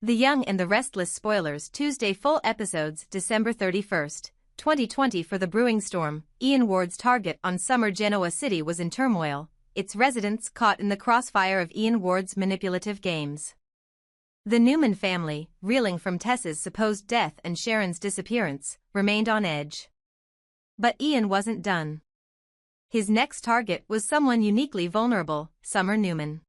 The Young and the Restless spoilers Tuesday full episodes December 31st, 2020 for the brewing storm. Ian Ward's target on summer Genoa City was in turmoil, its residents caught in the crossfire of Ian Ward's manipulative games. The Newman family, reeling from Tessa's supposed death and Sharon's disappearance, remained on edge. But Ian wasn't done. His next target was someone uniquely vulnerable, Summer Newman.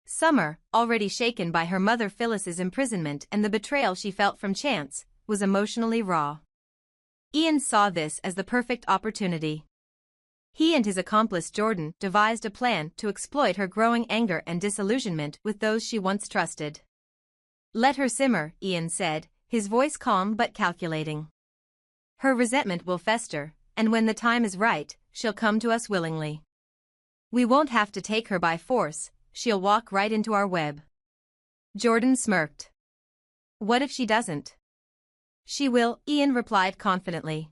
Summer, already shaken by her mother Phyllis's imprisonment and the betrayal she felt from Chance, was emotionally raw. Ian saw this as the perfect opportunity. He and his accomplice Jordan devised a plan to exploit her growing anger and disillusionment with those she once trusted. "Let her simmer," Ian said, his voice calm but calculating. "Her resentment will fester, and when the time is right, she'll come to us willingly. We won't have to take her by force, she'll walk right into our web." Jordan smirked. "What if she doesn't?" "She will," Ian replied confidently.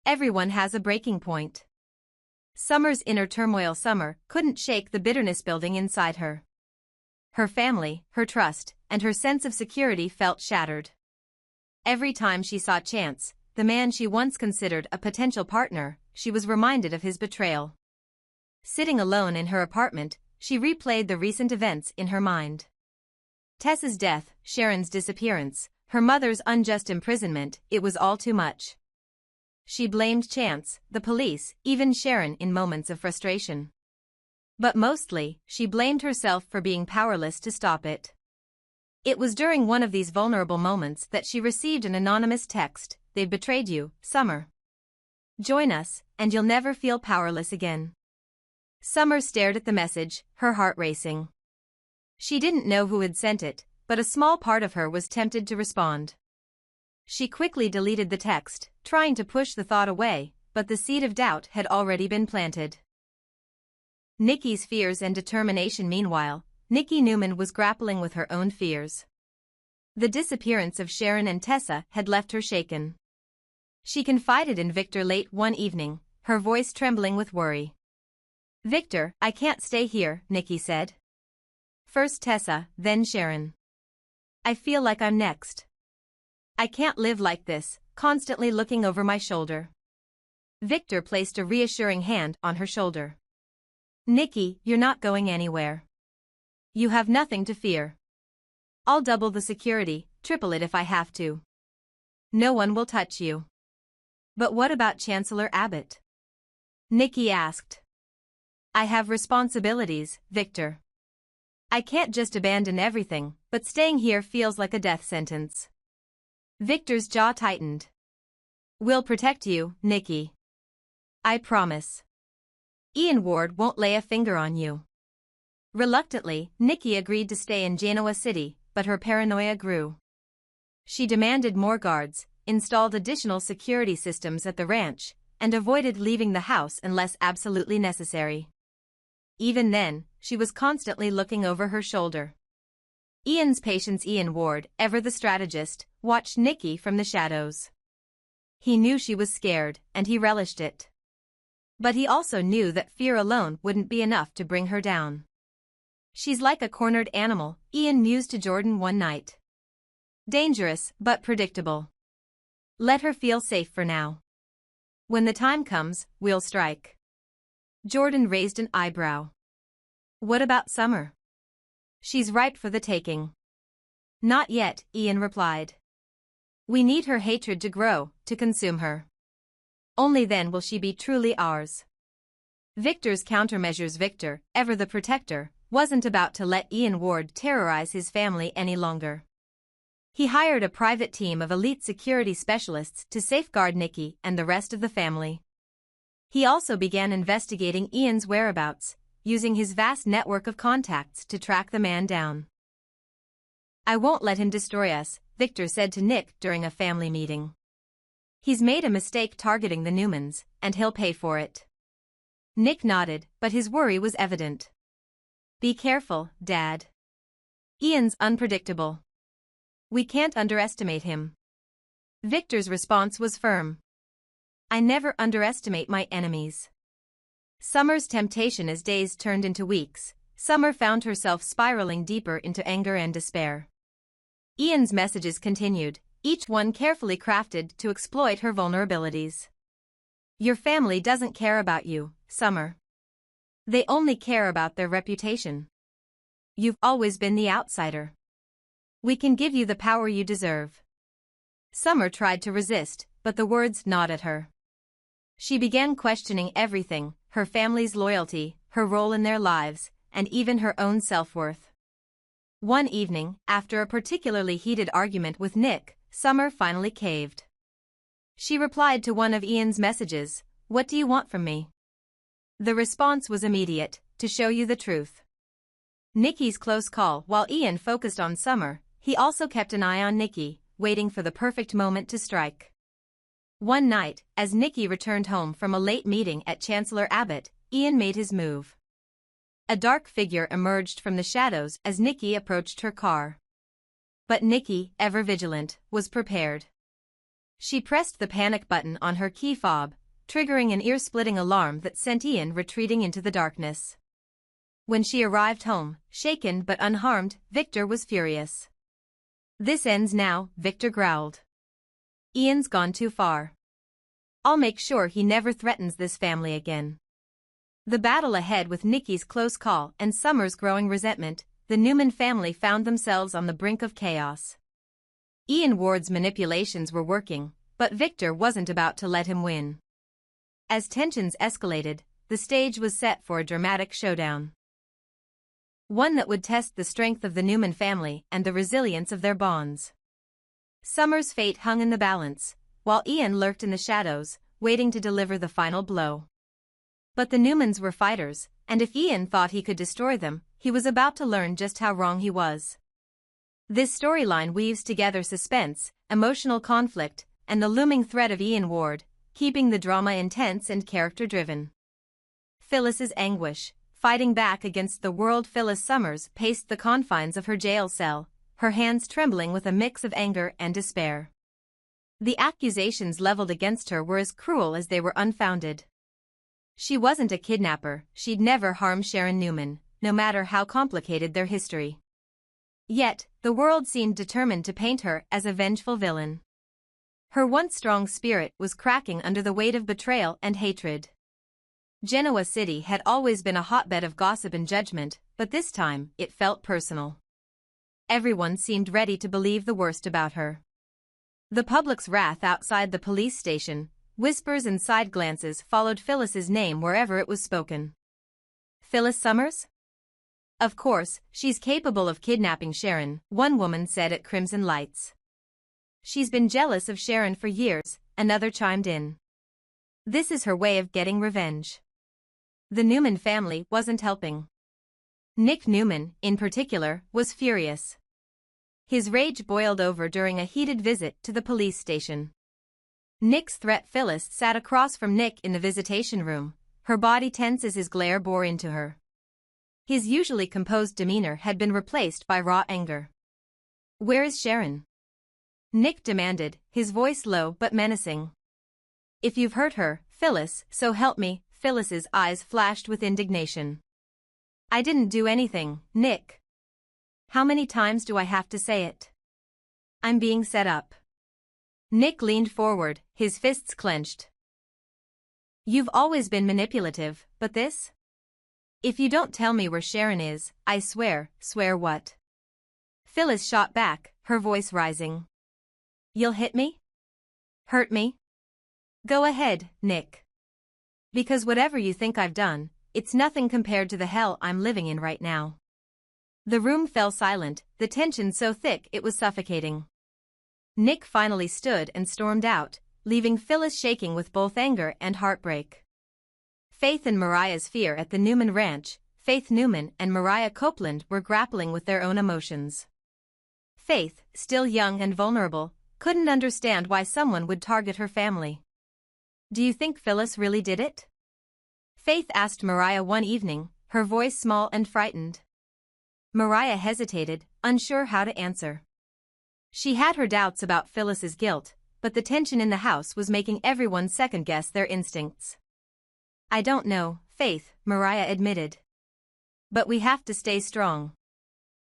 "Everyone has a breaking point." Summer's inner turmoil. Summer couldn't shake the bitterness building inside her. Her family, her trust, and her sense of security felt shattered. Every time she saw Chance, the man she once considered a potential partner, she was reminded of his betrayal. Sitting alone in her apartment, she replayed the recent events in her mind. Tessa's death, Sharon's disappearance, her mother's unjust imprisonment, it was all too much. She blamed Chance, the police, even Sharon in moments of frustration. But mostly, she blamed herself for being powerless to stop it. It was during one of these vulnerable moments that she received an anonymous text, "They've betrayed you, Summer. Join us, and you'll never feel powerless again." Summer stared at the message, her heart racing. She didn't know who had sent it, but a small part of her was tempted to respond. She quickly deleted the text, trying to push the thought away, but the seed of doubt had already been planted. Nikki's fears and determination. Meanwhile, Nikki Newman was grappling with her own fears. The disappearance of Sharon and Tessa had left her shaken. She confided in Victor late one evening, her voice trembling with worry. "Victor, I can't stay here," Nikki said. "First Tessa, then Sharon. I feel like I'm next. I can't live like this, constantly looking over my shoulder." Victor placed a reassuring hand on her shoulder. "Nikki, you're not going anywhere. You have nothing to fear. I'll double the security, triple it if I have to. No one will touch you." "But what about Chancellor Abbott?" Nikki asked. "I have responsibilities, Victor. I can't just abandon everything, but staying here feels like a death sentence." Victor's jaw tightened. "We'll protect you, Nikki. I promise. Ian Ward won't lay a finger on you." Reluctantly, Nikki agreed to stay in Genoa City, but her paranoia grew. She demanded more guards, installed additional security systems at the ranch, and avoided leaving the house unless absolutely necessary. Even then, she was constantly looking over her shoulder. Ian's patience. Ian Ward, ever the strategist, watched Nikki from the shadows. He knew she was scared, and he relished it. But he also knew that fear alone wouldn't be enough to bring her down. "She's like a cornered animal," Ian mused to Jordan one night. "Dangerous, but predictable. Let her feel safe for now. When the time comes, we'll strike." Jordan raised an eyebrow. "What about Summer?" "She's ripe for the taking." "Not yet," Ian replied. "We need her hatred to grow, to consume her. Only then will she be truly ours." Victor's countermeasures. Victor, ever the protector, wasn't about to let Ian Ward terrorize his family any longer. He hired a private team of elite security specialists to safeguard Nikki and the rest of the family. He also began investigating Ian's whereabouts, using his vast network of contacts to track the man down. "I won't let him destroy us," Victor said to Nick during a family meeting. "He's made a mistake targeting the Newmans, and he'll pay for it." Nick nodded, but his worry was evident. "Be careful, Dad. Ian's unpredictable. We can't underestimate him." Victor's response was firm. "I never underestimate my enemies." Summer's temptation. As days turned into weeks, Summer found herself spiraling deeper into anger and despair. Ian's messages continued, each one carefully crafted to exploit her vulnerabilities. Your family doesn't care about you, Summer. They only care about their reputation. You've always been the outsider. We can give you the power you deserve. Summer tried to resist, but the words gnawed at her. She began questioning everything, her family's loyalty, her role in their lives, and even her own self-worth. One evening, after a particularly heated argument with Nick, Summer finally caved. She replied to one of Ian's messages, "What do you want from me?" The response was immediate, "To show you the truth." Nikki's close call. While Ian focused on Summer, he also kept an eye on Nikki, waiting for the perfect moment to strike. One night, as Nikki returned home from a late meeting at Chancellor Abbott, Ian made his move. A dark figure emerged from the shadows as Nikki approached her car. But Nikki, ever vigilant, was prepared. She pressed the panic button on her key fob, triggering an ear-splitting alarm that sent Ian retreating into the darkness. When she arrived home, shaken but unharmed, Victor was furious. "This ends now," Victor growled. "Ian's gone too far. I'll make sure he never threatens this family again." The battle ahead with Nikki's close call and Summer's growing resentment, the Newman family found themselves on the brink of chaos. Ian Ward's manipulations were working, but Victor wasn't about to let him win. As tensions escalated, the stage was set for a dramatic showdown. One that would test the strength of the Newman family and the resilience of their bonds. Summer's fate hung in the balance, while Ian lurked in the shadows, waiting to deliver the final blow. But the Newmans were fighters, and if Ian thought he could destroy them, he was about to learn just how wrong he was. This storyline weaves together suspense, emotional conflict, and the looming threat of Ian Ward, keeping the drama intense and character-driven. Phyllis's anguish, fighting back against the world. Phyllis Summers paced the confines of her jail cell, her hands trembling with a mix of anger and despair. The accusations leveled against her were as cruel as they were unfounded. She wasn't a kidnapper, she'd never harm Sharon Newman, no matter how complicated their history. Yet, the world seemed determined to paint her as a vengeful villain. Her once strong spirit was cracking under the weight of betrayal and hatred. Genoa City had always been a hotbed of gossip and judgment, but this time, it felt personal. Everyone seemed ready to believe the worst about her. The public's wrath outside the police station, whispers and side glances followed Phyllis's name wherever it was spoken. "Phyllis Summers? Of course, she's capable of kidnapping Sharon," one woman said at Crimson Lights. "She's been jealous of Sharon for years," another chimed in. "This is her way of getting revenge." The Newman family wasn't helping. Nick Newman, in particular, was furious. His rage boiled over during a heated visit to the police station. Nick's threat. Phyllis sat across from Nick in the visitation room, her body tense as his glare bore into her. His usually composed demeanor had been replaced by raw anger. "Where is Sharon?" Nick demanded, his voice low but menacing. "If you've hurt her, Phyllis, so help me." Phyllis's eyes flashed with indignation. "I didn't do anything, Nick. How many times do I have to say it? I'm being set up." Nick leaned forward, his fists clenched. "You've always been manipulative, but this? If you don't tell me where Sharon is, I swear." "Swear what?" Phyllis shot back, her voice rising. "You'll hit me? Hurt me? Go ahead, Nick. Because whatever you think I've done, it's nothing compared to the hell I'm living in right now." The room fell silent, the tension so thick it was suffocating. Nick finally stood and stormed out, leaving Phyllis shaking with both anger and heartbreak. Faith and Mariah's fear at the Newman ranch. Faith Newman and Mariah Copeland were grappling with their own emotions. Faith, still young and vulnerable, couldn't understand why someone would target her family. "Do you think Phyllis really did it?" Faith asked Mariah one evening, her voice small and frightened. Mariah hesitated, unsure how to answer. She had her doubts about Phyllis's guilt, but the tension in the house was making everyone second-guess their instincts. "I don't know, Faith," Mariah admitted. "But we have to stay strong.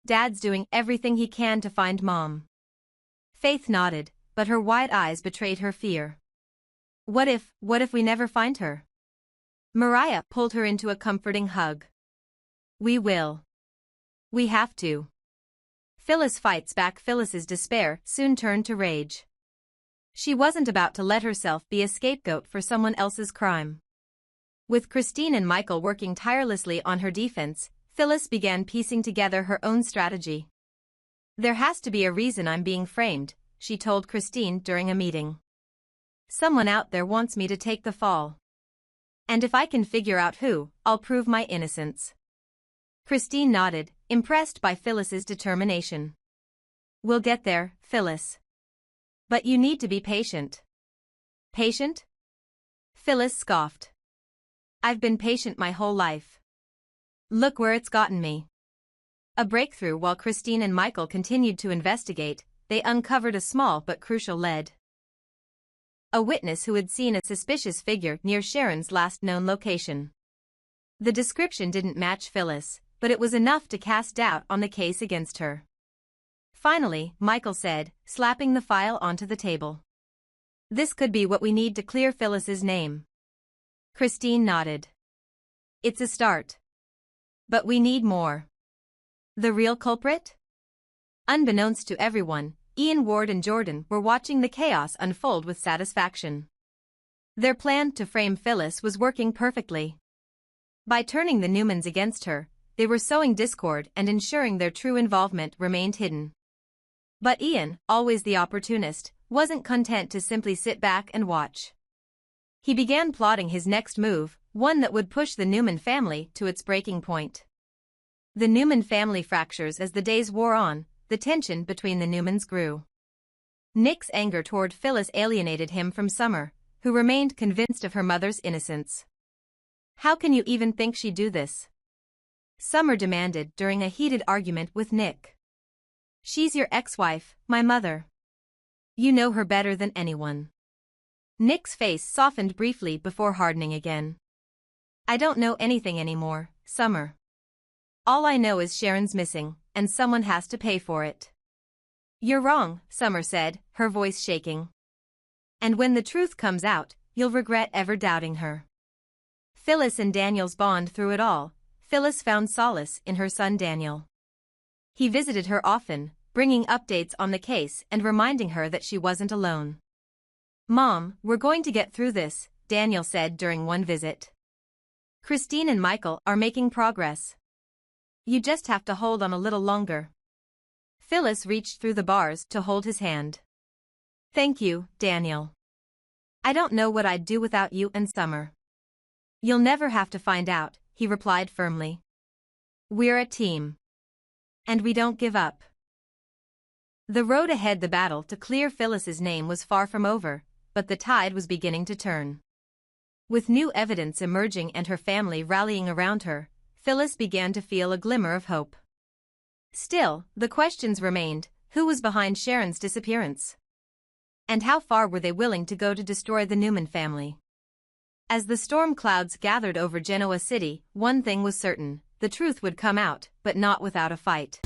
Dad's doing everything he can to find Mom. Faith nodded, but her wide eyes betrayed her fear. What if we never find her? Mariah pulled her into a comforting hug. We will. We have to. Phyllis fights back. Phyllis's despair soon turned to rage. She wasn't about to let herself be a scapegoat for someone else's crime. With Christine and Michael working tirelessly on her defense, Phyllis began piecing together her own strategy. There has to be a reason I'm being framed, she told Christine during a meeting. Someone out there wants me to take the fall. And if I can figure out who, I'll prove my innocence. Christine nodded, impressed by Phyllis's determination. We'll get there, Phyllis. But you need to be patient. Patient? Phyllis scoffed. I've been patient my whole life. Look where it's gotten me. A breakthrough. While Christine and Michael continued to investigate, they uncovered a small but crucial lead. A witness who had seen a suspicious figure near Sharon's last known location. The description didn't match Phyllis, but it was enough to cast doubt on the case against her. Finally, Michael said, slapping the file onto the table. This could be what we need to clear Phyllis's name. Christine nodded. It's a start. But we need more. The real culprit? Unbeknownst to everyone, Ian, Ward and Jordan were watching the chaos unfold with satisfaction. Their plan to frame Phyllis was working perfectly. By turning the Newmans against her, they were sowing discord and ensuring their true involvement remained hidden. But Ian, always the opportunist, wasn't content to simply sit back and watch. He began plotting his next move, one that would push the Newman family to its breaking point. The Newman family fractures. As the days wore on, the tension between the Newmans grew. Nick's anger toward Phyllis alienated him from Summer, who remained convinced of her mother's innocence. How can you even think she'd do this? Summer demanded during a heated argument with Nick. She's your ex-wife, my mother. You know her better than anyone. Nick's face softened briefly before hardening again. I don't know anything anymore, Summer. All I know is Sharon's missing, and someone has to pay for it. You're wrong, Summer said, her voice shaking. And when the truth comes out, you'll regret ever doubting her. Phyllis and Daniel's bond through it all. Phyllis found solace in her son Daniel. He visited her often, bringing updates on the case and reminding her that she wasn't alone. Mom, we're going to get through this, Daniel said during one visit. Christine and Michael are making progress. You just have to hold on a little longer. Phyllis reached through the bars to hold his hand. Thank you, Daniel. I don't know what I'd do without you and Summer. You'll never have to find out, he replied firmly. We're a team. And we don't give up. The road ahead. The battle to clear Phyllis's name was far from over, but the tide was beginning to turn. With new evidence emerging and her family rallying around her, Phyllis began to feel a glimmer of hope. Still, the questions remained: who was behind Sharon's disappearance? And how far were they willing to go to destroy the Newman family? As the storm clouds gathered over Genoa City, one thing was certain: the truth would come out, but not without a fight.